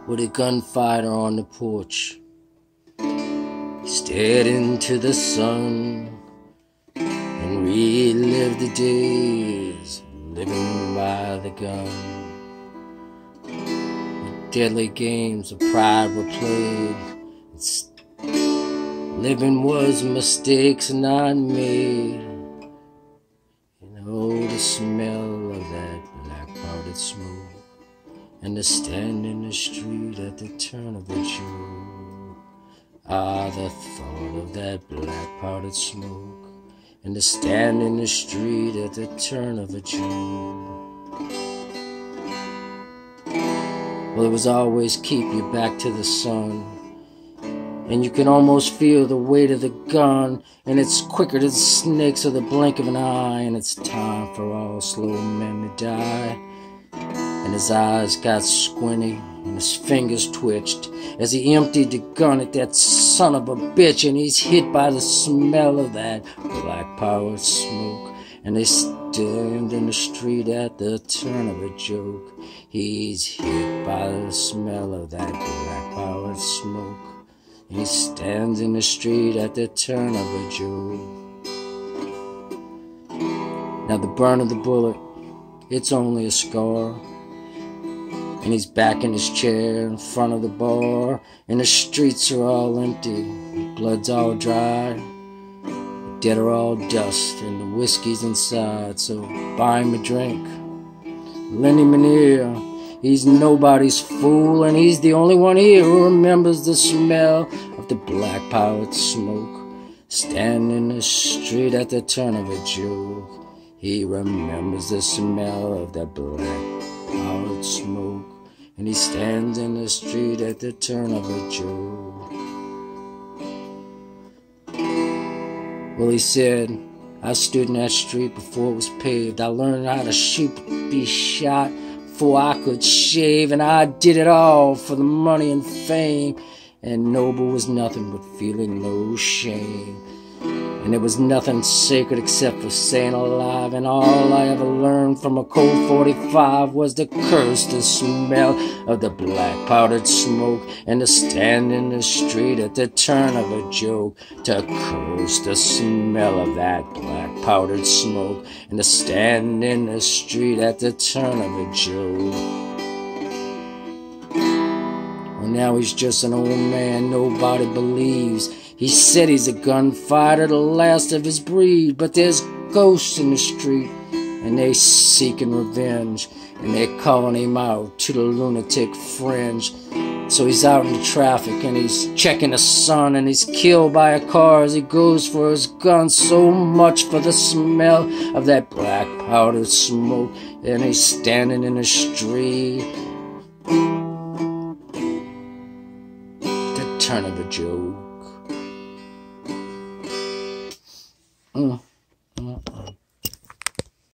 with a gunfighter on the porch. He stared into the sun and relived the days living by the gun. With deadly games of pride were played. Living was mistakes not made. You know the smell of that black powdered smoke, and to stand in the street at the turn of the joke. Ah, the thought of that black powdered smoke, and to stand in the street at the turn of a joke. Well, it was always keep you back to the sun, and you can almost feel the weight of the gun, and it's quicker than snakes or the blink of an eye, and it's time for all slow men to die. And his eyes got squinty, and his fingers twitched as he emptied the gun at that son of a bitch, and he's hit by the smell of that black-powered smoke. And they stand in the street at the turn of a joke. He's hit by the smell of that black-powered smoke. He stands in the street at the turn of a joke. Now the burn of the bullet, it's only a scar, and he's back in his chair in front of the bar, and the streets are all empty, the blood's all dry, the dead are all dust, and the whiskey's inside. So buy him a drink, lend him an ear. He's nobody's fool, and he's the only one here who remembers the smell of the black-powered smoke. Stand in the street at the turn of a joke. He remembers the smell of that black-powered smoke, and he stands in the street at the turn of a joke. Well, he said, I stood in that street before it was paved. I learned how to shoot, be shot, before I could shave, and I did it all for the money and fame, and noble was nothing but feeling no shame, and there was nothing sacred except for staying alive, and all I ever learned from a Colt 45 was to curse the smell of the black powdered smoke, and to stand in the street at the turn of a joke, to curse the smell of that black powdered smoke, and to stand in the street at the turn of a joke. Well, now he's just an old man nobody believes. He said he's a gunfighter, the last of his breed, but there's ghosts in the street, and they seeking revenge, and they're calling him out to the lunatic fringe. So he's out in the traffic, and he's checking the sun, and he's killed by a car as he goes for his gun. So much for the smell of that black powdered smoke, and he's standing in the street, the turn of a joke.